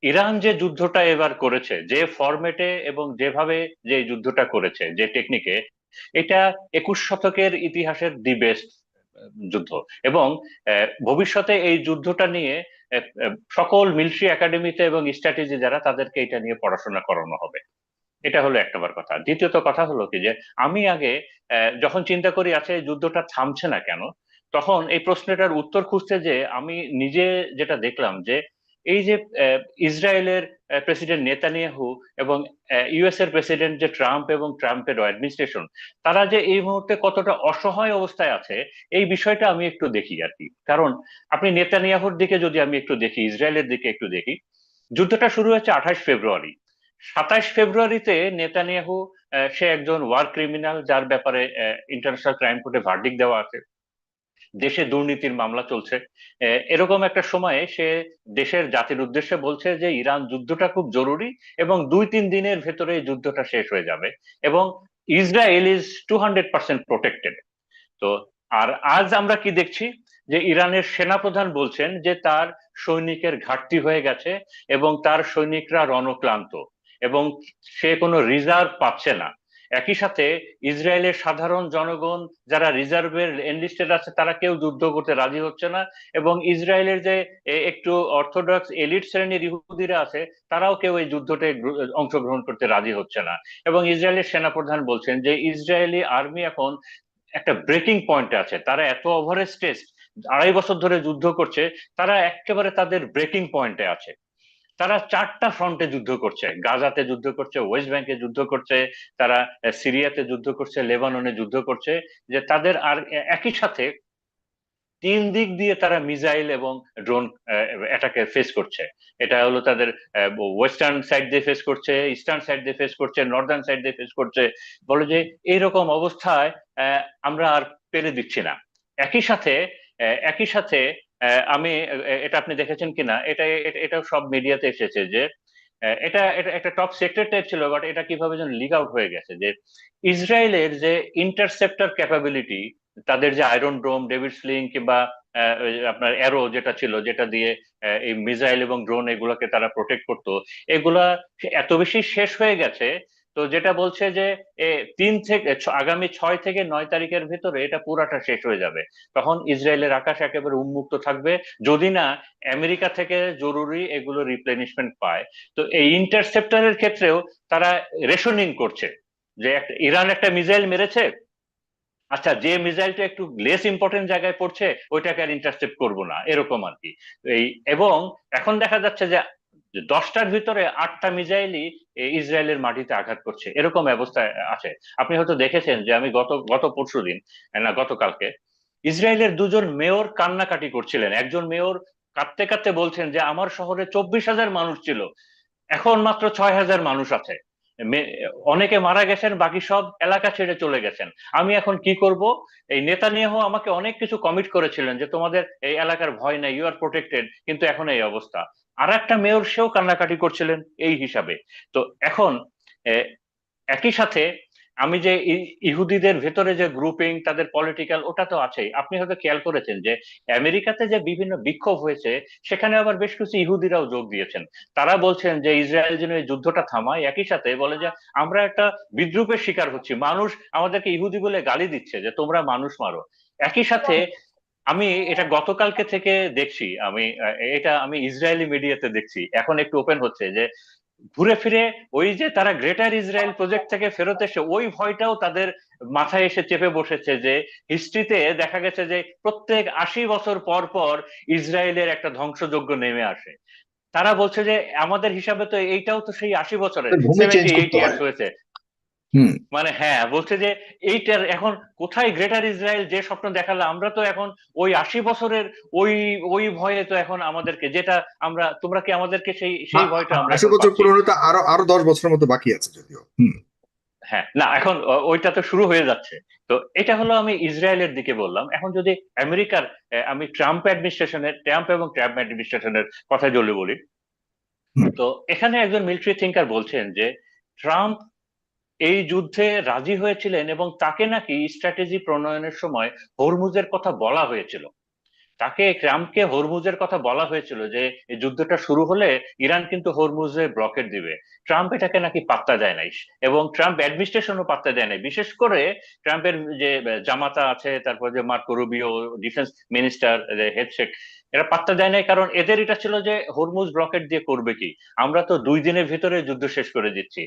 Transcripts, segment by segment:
Iran যে যুদ্ধটা এবার করেছে, যে ফরম্যাটে এবং যেভাবে যে যুদ্ধটা করেছে, যে টেকনিকে, এটা 21 শতকের ইতিহাসের দি বেস্ট যুদ্ধ। এবং ভবিষ্যতে এই যুদ্ধটা নিয়ে সকল মিলিটারি একাডেমিতে এবং স্ট্র্যাটেজি যারা, তাদেরকে এটা নিয়ে পড়াশোনা করানো হবে। এটা হলো একটাবার কথা। দ্বিতীয়ত কথা হলো কি যে আমি আগে যখন চিন্তা করি আছে এই যুদ্ধটা থামছে না কেন, তখন এই প্রশ্নটার উত্তর খুঁজতে যে আমি নিজে যেটা দেখলাম যে এই যে ইসরায়েলের প্রেসিডেন্ট নেতানিয়াহু এবং ইউএস এর প্রেসিডেন্ট যে ট্রাম্প এবং ট্রাম্পের অ্যাডমিনিস্ট্রেশন, তারা যে এই মুহূর্তে কতটা অসহায় অবস্থায় আছে, এই বিষয়টা আমি একটু দেখি আর কি। কারণ আপনি নেতানিয়াহুর দিকে যদি আমি একটু দেখি, ইসরায়েলের দিকে একটু দেখি, যুদ্ধটা শুরু হয়েছে 28 ফেব্রুয়ারি। 27 ফেব্রুয়ারিতে নেতানিয়াহু, সে একজন ওয়ার ক্রিমিনাল, যার ব্যাপারে ইন্টারন্যাশনাল ক্রাইম কোর্টে ভার্ডিক্ট দেওয়া আছে। দেশে দুর্নীতির মামলা চলছে। এরকম একটা সময়ে সে দেশের জাতির উদ্দেশ্যে বলছে যে ইরান যুদ্ধটা খুব জরুরি এবং 2-3 দিনের ভেতরে এই যুদ্ধটা শেষ হয়ে যাবে, এবং ইসরায়েল ইজ 200% প্রোটেক্টেড। তো আর আজ আমরা কি দেখছি, যে ইরানের সেনাপ্রধান বলছেন যে তার সৈনিকের ঘাটতি হয়ে গেছে এবং তার সৈনিকরা রণক্লান্ত এবং সে কোনো রিজার্ভ পাচ্ছে না। একই সাথে ইসরায়েলের সাধারণ জনগণ যারা রিজার্ভের এনলিস্টেড আছে, তারা কেউ যুদ্ধ করতে রাজি হচ্ছে না। এবং ইসরায়েলের যে একটু অর্থোডক্স এলিট শ্রেণীর ইহুদিরা আছে, তারাও কেউ এই যুদ্ধতে অংশগ্রহণ করতে রাজি হচ্ছে না। এবং ইসরায়েলের সেনাপ্রধান বলছেন যে ইসরায়েলি আর্মি এখন একটা ব্রেকিং পয়েন্টে আছে, তারা এত ওভার স্ট্রেস, 2.5 বছর ধরে যুদ্ধ করছে, তারা একেবারে তাদের ব্রেকিং পয়েন্টে আছে। তারা 4টা ফ্রন্টে যুদ্ধ করছে, গাজাতে যুদ্ধ করছে, ওয়েস্ট ব্যাংকে যুদ্ধ করছে, তারা সিরিয়াতে যুদ্ধ করছে, লেবাননে যুদ্ধ করছে। যে তাদের আর একই সাথে 3 দিক দিয়ে তারা মিসাইল এবং ড্রোন অ্যাটাকে ফেস করছে। এটা হলো তাদের ওয়েস্টার্ন সাইড দিয়ে ফেস করছে, ইস্টার্ন সাইড দিয়ে ফেস করছে, নর্দার্ন সাইড দিয়ে ফেস করছে। বলে যে এইরকম অবস্থায় আমরা আর পেরে দিচ্ছি না। একই সাথে একই সাথে আমি এটা আপনি দেখেছেন কিনা, এটা সব মিডিয়াতে এসেছে যে এটা এটা একটা টপ সেক্রেট টাইপ ছিল, বাট এটা কিভাবে যেন লিক আউট হয়ে গেছে যে ইসরায়েলের যে ইন্টারসেপ্টর ক্যাপাবিলিটি, তাদের যে আয়রন ডোম, ডেভিড স্লিং, কিংবা ওই যে আপনার অ্যারো যেটা ছিল, যেটা দিয়ে এই মিসাইল এবং ড্রোন এগুলোকে তারা প্রোটেক্ট করতো, এগুলা এত বেশি শেষ হয়ে গেছে। তো যেটা বলছে যে আগামী 6 থেকে 9 তারিখের ভিতরে এটা পুরাটা শেষ হয়ে যাবে। তখন ইসরায়েলের আকাশ একেবারে উন্মুক্ত থাকবে, যদি না আমেরিকা থেকে জরুরি এগুলো রিপ্লেনিশমেন্ট পায়। তো এই ইন্টারসেপ্টরের ক্ষেত্রেও তারা রেশনিং করছে, যে ইরান একটা মিসাইল মেরেছে, আচ্ছা যে মিসাইলটা একটু লেস ইম্পর্টেন্ট জায়গায় পড়ছে ওইটাকে আর ইন্টারসেপ্ট করবো না, এরকম আর কি। এই এবং এখন দেখা যাচ্ছে যে 10টার ভিতরে 8টা মিসাইলই ইসরায়েলের মাটিতে আঘাত করছে, এরকম অবস্থায় আছে। আপনি হয়তো দেখেছেন যে আমি গত গত পরশুদিন, না গতকালকে, ইসরায়েলের দুজন মেয়র কান্নাকাটি করছিলেন। একজন মেয়র কাঁদতে কাঁদতে বলছেন যে আমার শহরে 24,000 মানুষ ছিল, এখন মাত্র 6,000 মানুষ আছে। মে- অনেকে মারা গেছেন, বাকি সব এলাকা ছেড়ে চলে গেছেন। আমি এখন কি করব? এই নেতানিয়াহু আমাকে অনেক কিছু কমিট করেছিলেন যে তোমাদের এই এলাকার ভয় নাই, ইউ আর প্রোটেক্টেড, কিন্তু এখন এই অবস্থা। আর একটা মেয়র, সেও কান্নাকাটি করছিলেন এই হিসাবে। তো এখন আহ, একই সাথে আমি যে ইহুদিদের ভেতরে যে গ্রুপিং, তাদের পলিটিক্যাল, ওটা তো আছেই। আপনি হয়তো খেয়াল করেছেন যে আমেরিকাতে যে বিভিন্ন বিক্ষোভ হয়েছে, সেখানে আবার বেশ কিছু ইহুদিরাও যোগ দিয়েছেন। তারা বলছেন যে ইসরায়েল যেন এই যুদ্ধটা থামায়। একই সাথে বলে যে আমরা একটা বিদ্রুপের শিকার হচ্ছি, মানুষ আমাদেরকে ইহুদি বলে গালি দিচ্ছে যে তোমরা মানুষ মারো। একই সাথে আমি এটা গতকালকে থেকে দেখছি, এটা আমি ইসরায়েলি মিডিয়াতে দেখছি, এখন একটু ওপেন হচ্ছে যে ঘুরে ফিরে ওই যে তারা গ্রেটার ইসরায়েল প্রজেক্ট থেকে ফেরত এসে ওই ভয়টাও তাদের মাথায় এসে চেপে বসেছে, যে হিস্ট্রিতে দেখা গেছে যে প্রত্যেক 80 বছর পর পর ইসরায়েলের একটা ধ্বংসযজ্ঞ নেমে আসে। তারা বলছে যে আমাদের হিসাবে তো এইটাও তো সেই 80 বছরের, ভূমি চেঞ্জ 78 করতে ইয়ার্স হয়। হয়েছে। হুম। মানে হ্যাঁ, বলছে যে এইটার এখন কোথায় গ্রেটার ইসরায়েল, যে স্বপ্ন দেখালে আমরা তো এখন ওই 80 বছরের ওই ওই ভয়ে তো এখন আমাদেরকে যেটা আমরা, তোমরা কি আমাদেরকে সেই সেই ভয়টা আমরা 80 এখন বছর পাচ্ছি। পূরণ হতে আরো আরো 10 বছরের মতো বাকি আছে যদিও। হুম। হ্যাঁ, না এখন ওইটা তো শুরু হয়ে যাচ্ছে। তো এটা হলো আমি ইসরায়েলের দিকে বললাম। এখন যদি আমেরিকার, আমি ট্রাম্প এবং ট্রাম্প অ্যাডমিনিস্ট্রেশনের কথা যদি বলি, হুম। তো এখানে একজন মিলিটারি থিঙ্কার বলছেন যে ট্রাম্প এই যুদ্ধে রাজি হয়েছিলেন এবং তাকে নাকি স্ট্র্যাটেজি প্রণয়নের সময় হরমুজের কথা বলা হয়েছিল। তাকে ট্রাম্পকে হরমুজের কথা বলা হয়েছিল যে এই যুদ্ধটা শুরু হলে ইরান কিন্তু হরমুজে ব্লকেট দিবে। ট্রাম্প এটাকে নাকি পাত্তা দেয় নাই, এবং ট্রাম্প অ্যাডমিনিস্ট্রেশনও পাত্তা দেয় নাই। বিশেষ করে ট্রাম্পের যে জামাতা আছে, তারপর যে মার্কো রুবিও ডিফেন্স মিনিস্টার, হেডসেক, এরা পাত্তা দেয় নাই। কারণ এদের এটা ছিল যে হরমুজ ব্লকেট দিয়ে করবে কি, আমরা তো 2 দিনের ভিতরে যুদ্ধ শেষ করে দিচ্ছি।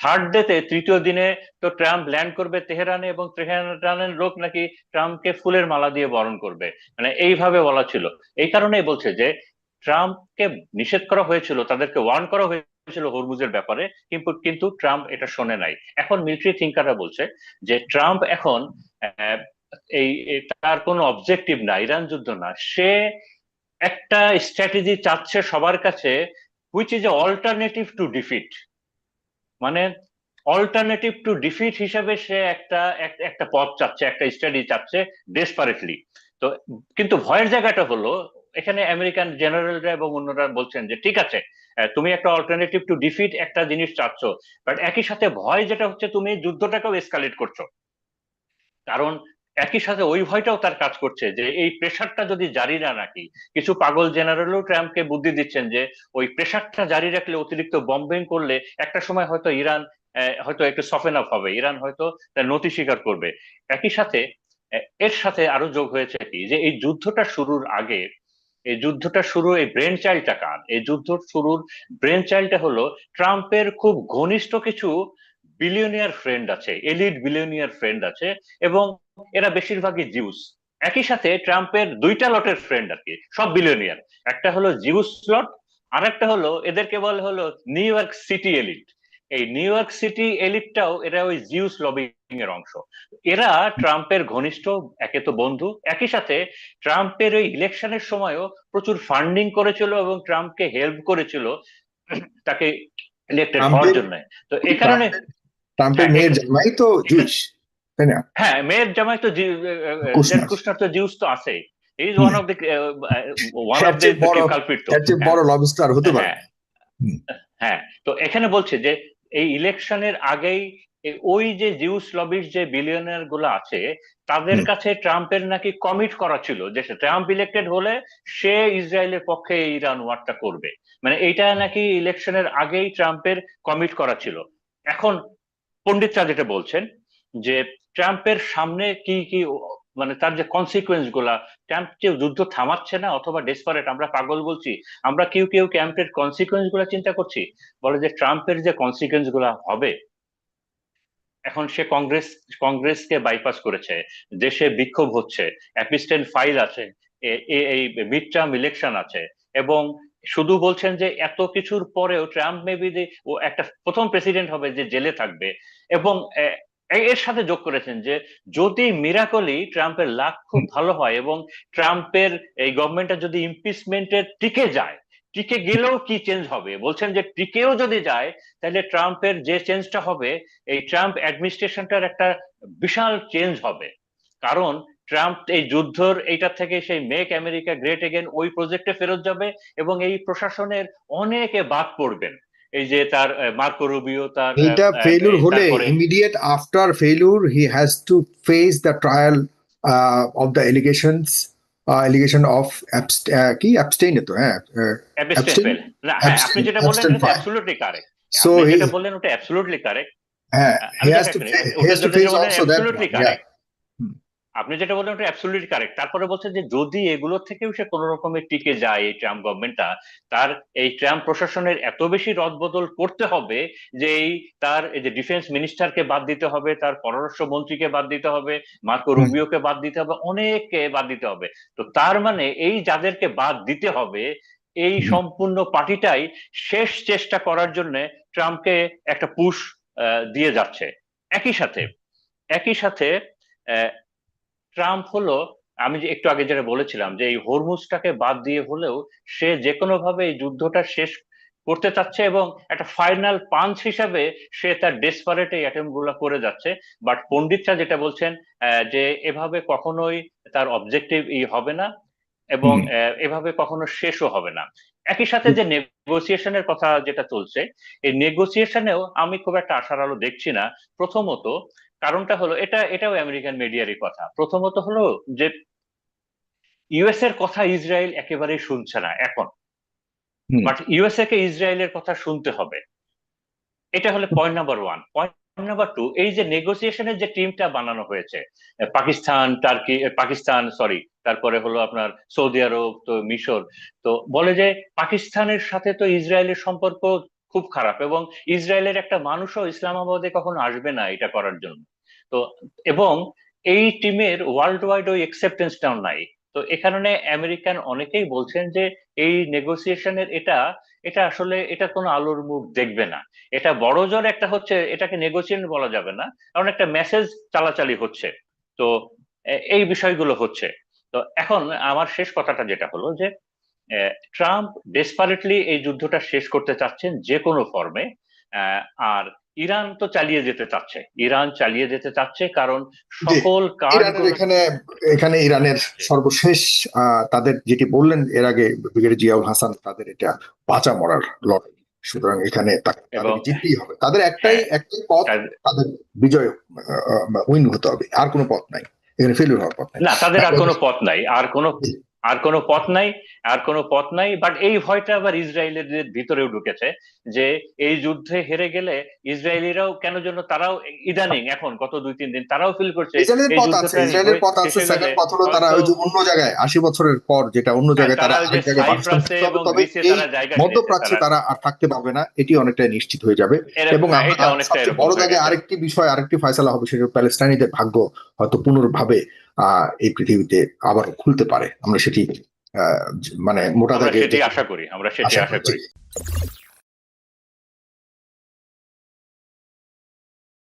থার্ড ডেতে, তৃতীয় দিনে তো ট্রাম্প ল্যান্ড করবে তেহরানে, এবং তেহরানের লোক নাকি ট্রাম্পকে ফুলের মালা দিয়ে বরণ করবে। মানে এইভাবে বলা ছিল। এই কারণেই বলছে যে ট্রাম্পকে নিষেধ করা হয়েছিল, তাদেরকে ওয়ার্ন করা হয়েছিল হরমুজের ব্যাপারে, কিন্তু কিন্তু ট্রাম্প এটা শোনে নাই। এখন মিলিটারি থিঙ্কাররা বলছে যে ট্রাম্প এখন আহ, তার কোনো অবজেক্টিভ না ইরান যুদ্ধ না, সে একটা স্ট্র্যাটেজি চাচ্ছে সবার কাছে, which is a alternative to defeat. মানে অল্টারনেটিভ টু ডিফিট হিসাবে সে একটা পথ চাচ্ছে, একটা স্টাডি চাচ্ছে ডেসপারেটলি। তো কিন্তু ভয়ের জায়গাটা হলো, এখানে আমেরিকান জেনারেলরা এবং অন্যরা বলছেন যে ঠিক আছে, তুমি একটা অল্টারনেটিভ টু ডিফিট একটা জিনিস চাচ্ছ, বাট একই সাথে ভয় যেটা হচ্ছে তুমি যুদ্ধটাকেও এসকালেট করছো। কারণ একই সাথে ওই ভয়টাও তার কাজ করছে যে এই প্রেশারটা যদি জারি না রাখি, কিছু পাগল জেনারেলও ট্রাম্পকে বুদ্ধি দিচ্ছেন যে ওই প্রেশারটা জারি রাখলে, অতিরিক্ত বম্বিং করলে একটা সময় হয়তো ইরান হয়তো একটু সফেন আপ হবে, ইরান হয়তো তার নতি স্বীকার করবে। একই সাথে এর সাথে আরো যোগ হয়েছে কি, যে এই যুদ্ধটা শুরুর আগে, এই যুদ্ধটা শুরু, এই ব্রেন চাইল্ডটা কার, এই যুদ্ধ শুরুর ব্রেন চাইল্ডটা হলো ট্রাম্পের খুব ঘনিষ্ঠ কিছু বিলিয়নিয়ার ফ্রেন্ড আছে, এলিট বিলিয়নিয়ার ফ্রেন্ড আছে, এবং এরা বেশিরভাগই জিউস। একই সাথে ট্রাম্পের দুইটা লটের ফ্রেন্ড আর কি, সব বিলিয়নিয়ার। একটা হলো জিউস লট, আর একটা হলো এদেরকে বলে হলো নিউ ইয়র্ক সিটি এলিট। এই নিউ ইয়র্ক সিটি এলিটটাও এরা ওই জিউস লবিং এর অংশ। এরা ট্রাম্পের ঘনিষ্ঠ, একে তো বন্ধু, একই সাথে ট্রাম্পের ওই ইলেকশনের সময়ও প্রচুর ফান্ডিং করেছিল এবং ট্রাম্পকে হেল্প করেছিল তাকে ইলেক্টেড হওয়ার ট্রাম্পের জন্য। তো এই কারণে, ট্রাম্পের ট্রাম্পের হ্যাঁ মেয়ের জামাই তো জুইশ, তাই না? হ্যাঁ, মেয়ের জামাই তো জেড কুশনার। কুশনার তো জিউস তো আছেই। Is hmm. ওয়ান এর অফ চেয়ে বড়, কালপিট তো। এর চেয়ে হ্যাঁ বড় লবস্টার হতে পারে হ্যাঁ না। হুম। হ্যাঁ। তো এখানে বলছে যে এই ইলেকশনের আগেই ওই যে জিউস লবির যে বিলিয়নার গুলো আছে, তাদের হুম। কাছে ট্রাম্পের নাকি কমিট করা ছিল যে ট্রাম্প ইলেক্টেড হলে সে ইসরায়েলের পক্ষে ইরান ওয়ারটা করবে। মানে এইটা নাকি ইলেকশনের আগেই ট্রাম্পের কমিট করা ছিল। এখন পণ্ডিতরা যেটা বলছেন যে ট্রাম্পের সামনে কি কি মানে তার যে কনসিকুয়েন্স গুলা, ট্রাম্প কেউ যুদ্ধ থামাচ্ছে না অথবা ডেসপারেট, আমরা পাগল বলছি, আমরা কেউ কেউ ট্রাম্পের কনসিকুয়েন্স গুলা চিন্তা করছি। বলে যে ট্রাম্পের যে কনসিকুয়েন্স গুলা হবে, এখন সে কংগ্রেসকে বাইপাস করেছে, দেশে বিক্ষোভ হচ্ছে, অ্যাপিস্টেন্ট ফাইল আছে, এই মিড টার্ম ইলেকশন আছে, এবং শুধু বলছেন যে এত কিছুর পরেও ট্রাম্প মেবি ও একটা প্রথম প্রেসিডেন্ট হবে যে জেলে থাকবে। এবং এর সাথে যোগ করেছেন যে যদি মিরাকলি ট্রাম্পের লাক খুব ভালো হয় এবং ট্রাম্পের এই গভর্নমেন্টটা যদি ইমপিচমেন্টের টিকে যায়, টিকে গেলেও কি চেঞ্জ হবে, বলছেন যে টিকেও যদি যায়, তাহলে ট্রাম্পের যে চেঞ্জটা হবে, এই ট্রাম্প অ্যাডমিনিস্ট্রেশনটার একটা বিশাল চেঞ্জ হবে। কারণ ট্রাম্প এই যুদ্ধর এইটা থেকে সেই মেক আমেরিকা গ্রেট এগেন ওই প্রজেক্টে ফেরত যাবে, এবং এই প্রশাসনের অনেকে বাদ পড়বেন। এই যে তার মার্কো রুবিও, তার এটা ফেইলুর হলে, তারপরে immediate after failure he has to face the trial of the allegations, allegation of কি অ্যাবস্টেইন, তো হ্যাঁ, অ্যাবস্টেন অ্যাবস্টেইন, ফেল। না, হ্যাঁ, আপনি অ্যাবস্টেইন, যেটা বললেন অ্যাবস্টেইন এটা তো ফাইল। Absolutely correct. সো আপনি হি, যেটা বললেন ওটা অ্যাবসলিউটলি কারেক্ট। হ্যাঁ, আমি জাস্ট একটা হি ওটা হ্যাজ টু যেটা ফেস যেটা বললেন also that absolutely one, yeah. Correct. আপনি যেটা বললেন ওটা অ্যাবসলিউটলি কারেক্ট। তারপরে বলছে যে যদি এগুলো থেকেও সে কোনো রকমের টিকে যায় এই ট্রাম্প গভর্নমেন্টটা, তার এই ট্রাম্প প্রশাসনের এত বেশি রদবদল করতে হবে যে তার এই যে ডিফেন্স মিনিস্টারকে বাদ দিতে হবে, তার পররাষ্ট্র মন্ত্রীকে বাদ দিতে হবে, মার্কো রুবিওকে বাদ দিতে হবে, অনেককে বাদ দিতে হবে। তো তার মানে এই যাদেরকে বাদ দিতে হবে, এই সম্পূর্ণ পার্টিটাই শেষ চেষ্টা করার জন্য ট্রাম্পকে একটা পুশ দিয়ে যাচ্ছে। একই সাথে, একই সাথে ট্রাম্প হলো, আমি যে একটু আগে যেটা বলেছিলাম যে এই হরমুজটাকে বাদ দিয়ে হলেও সে যে কোনো ভাবে এই যুদ্ধটা শেষ করতে চাচ্ছে, এবং একটা ফাইনাল পাঞ্চ হিসাবে সে তার ডেসপারেট এই অ্যাটেম্প গুলা করে যাচ্ছে। বাট পণ্ডিতরা যেটা বলছেন যে এভাবে কখনোই তার অবজেক্টিভ হবে না, এবং এভাবে কখনো শেষও হবে না। একই সাথে যে নেগোসিয়েশনের কথা যেটা চলছে, এই নেগোসিয়েশনেও আমি খুব একটা আশার আলো দেখছি না। প্রথমত কারণটা হলো, এটাও আমেরিকান মিডিয়ারই কথা, প্রথমত হলো যে ইউএস এর কথা ইসরায়েল একেবারেই শুনছে না এখন, হুম। বাট ইউএসএ কে ইসরায়েলের কথা শুনতে হবে। এটা হলো point number one. Point number two, এই যে নেগোসিয়েশনের যে টিমটা বানানো হয়েছে, পাকিস্তান, টার্কি, পাকিস্তান সরি, তারপরে হলো আপনার সৌদি আরব, তো মিশর, তো বলে যে পাকিস্তানের সাথে তো ইসরায়েলের সম্পর্ক খুব খারাপ, এবং ইসরায়েলের একটা মানুষও ইসলামাবাদে কখনো আসবে না এটা করার জন্য। তো এবং এই টিমের ওয়ার্ল্ড ওয়াইড ওই একসেপ্টেন্সটাও নাই। তো এ কারণে আমেরিকান অনেকেই বলছেন যে এই নেগোসিয়েশনের এটা এটা আসলে এটা কোনো আলোর মুখ দেখবে না। এটা বড় জোর একটা হচ্ছে, এটাকে নেগোসিয়েশন বলা যাবে না, কারণ একটা মেসেজ চালাচালি হচ্ছে। তো এই বিষয়গুলো হচ্ছে। তো এখন আমার শেষ কথাটা যেটা হলো যে ট্রাম্প ডেসপারেটলি এই যুদ্ধটা শেষ করতে চাচ্ছেন যে কোনো ফর্মে। আর ইরান তো চালিয়ে যেতে চাচ্ছে, ইরান চালিয়ে যেতে চাচ্ছে, কারণ জি, সকল ইরানের কার্ডগুলো এখানে এখানে ইরানের সর্বশেষ তাদের যেটি বললেন এর আগে ব্রিগেডিয়ার জিয়াউল হাসান, তাদের এটা বাঁচা মরার লড়াই। সুতরাং এখানে এবং তাদেরকে জিততেই হবে, তাদের একটাই হ্যাঁ, একটাই পথ, তাদের বিজয় উইন হতে হবে, আর কোনো পথ নাই, এখানে ফেলিউর হওয়ার পথ নাই। না তাদের আর কোনো পথ নাই, আর কোনো পথ নাই, আর কোনো পথ নাই। বাট এই ভয়টা আবার ইসরায়েলের ভিতরেও ঢুকেছে যে এই যুদ্ধে হেরে গেলে ইসরায়েলিরাও কেন যেন তারাও ইদানিং এখন গত 2-3 দিন তারাও ফিল করছে ইসরায়েলের এই পথ আছে, যুদ্ধটা ইসরায়েলের পথ আছে, শেষ হয়ে গেলে সেকেন্ড পথ হলো তারা হয়তো, ওই যে অন্য জায়গায় 80 বছরের পর যেটা অন্য হ্যাঁ জায়গায় তারা তারা ওই যে আরেক জায়গায় বাসস্থান সাইপ্রাসে করতে হবে, এবং তবে গ্রিসে এই তারা জায়গা কিনেছে মধ্যপ্রাচ্যে তারা। তারা আর থাকতে পারবে না, এটি অনেকটাই নিশ্চিত হয়ে যাবে। এবং এটা অনেকটা সবচেয়ে এরকম বড় হয়ে দাগে গেছে। আরেকটি বিষয়, আরেকটি ফয়সালা হবে, সেটা প্যালেস্টাইনিদের ভাগ্য হয়তো পুনর্ভাবে এই পৃথিবীতে আবার খুলতে পারে, আমরা সেটি মানে মোটা আমরা দাগে সেটি আশা করি, আমরা সেটি আশা আশা করছি। করি।